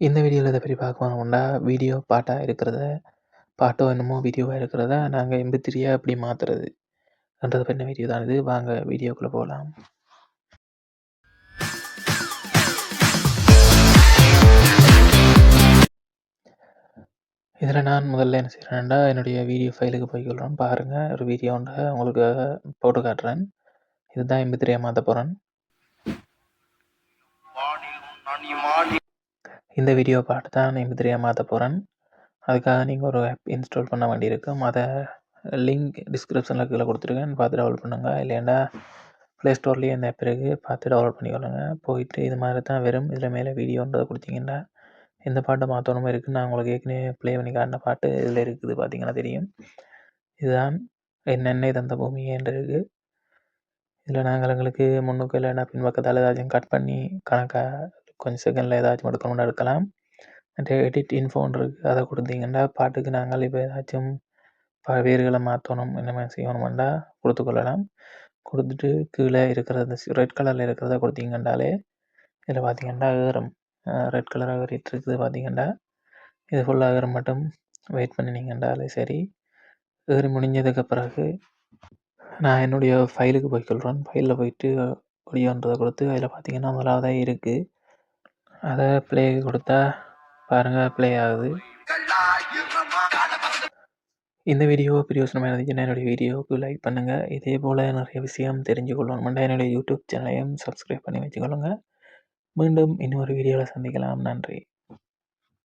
இந்த வீடியோல எத பத்தி பார்க்க போறோம்னா, வீடியோ பாட்டா இருக்கிறத, பாட்டோ என்னமோ வீடியோவா இருக்கிறத நாங்க MP3யா எப்படி மாத்துறது? என்றத பத்தின வீடியோ தான் இது. வாங்க வீடியோக்குள்ள போலாம். இதில நான் முதல்ல என்ன செய்றேன்டா, என்னுடைய வீடியோ ஃபைலுக்கு போய்க்கொள்றேன். பாருங்க ஒரு வீடியோ ஒன்றை உங்களுக்கு போட்டு காட்டுறேன். இதுதான் MP3யா மாத்தப் போறேன். இந்த வீடியோ பாட்டு தான் MP3யா மாத்தப் போறேன். அதுக்காக நீங்க ஒரு ஆப் இன்ஸ்டால் பண்ண வேண்டியிருக்கும். அத லிங்க் டிஸ்கிரிப்ஷன்ல கீழ குடுத்துருக்கேன். பார்த்து டவுன்லோட் பண்ணுங்க. இல்லைன்னா ப்ளே ஸ்டோர்லயே இந்த ஆப் இருக்கு. பார்த்து டவுன்லோட் பண்ணிக்கொள்ளுங்க. போயிட்டு இது மாதிரி தான் வரும். இதில் மேலே வீடியோன்றதை கொடுத்தீங்கன்னா எந்த பாட்டை மாற்றணுமோ இருக்குது. நான் உங்களுக்கு ஏற்கனவே ப்ளே பண்ணி காட்டின பாட்டு இதில் இருக்குது. பார்த்தீங்கன்னா தெரியும். இதுதான் என்னென்ன தந்த பூமி என்று இருக்கு. இதில் நாங்கள் எங்களுக்கு முன்னுக்கு இல்லைன்னா பின்பக்கத்தால் ஏதாச்சும் கட் பண்ணி கணக்காக கொஞ்சம் செகண்டில் ஏதாச்சும் எடுக்கணும்னு எடுக்கலாம். எடிட் இன்ஃபோன் இருக்குது. அதை கொடுத்தீங்கன்னா பாட்டுக்கு நாங்கள் இப்போ ஏதாச்சும் வேர்களை மாற்றணும் இந்த மாதிரி செய்யணுமெண்டா கொடுத்துக்கொள்ளலாம். கொடுத்துட்டு கீழே இருக்கிற அந்த ரெட் கலரில் இருக்கிறத கொடுத்தீங்கன்னாலே இதில் பார்த்தீங்கன்னா ஏறும். ரெட் கலராக ஏறிட்டு இருக்குது பார்த்தீங்கன்னா இது ஃபுல்லாக ஏற மட்டும் வெயிட் பண்ணினீங்கன்றாலே சரி. ஏறி முடிஞ்சதுக்கு பிறகு நான் என்னுடைய ஃபைலுக்கு போய்க்கொள்கிறேன். ஃபைலில் போயிட்டு ஆடியோன்றதை கொடுத்து அதில் பார்த்தீங்கன்னா முதலாவதாக இருக்குது. அதை ப்ளே கொடுத்தா பாருங்கள் ப்ளே ஆகுது. இந்த வீடியோ பிரயோஜனமாக இருந்துச்சுன்னா என்னுடைய வீடியோவுக்கு லைக் பண்ணுங்கள். இதே போல் நிறைய விஷயம் தெரிஞ்சு கொள்ளணும்னா என்னுடைய யூடியூப் சேனலையும் சப்ஸ்கிரைப் பண்ணி வச்சுக்கொள்ளுங்க. மீண்டும் இன்னொரு வீடியோவில் சந்திக்கலாம். நன்றி.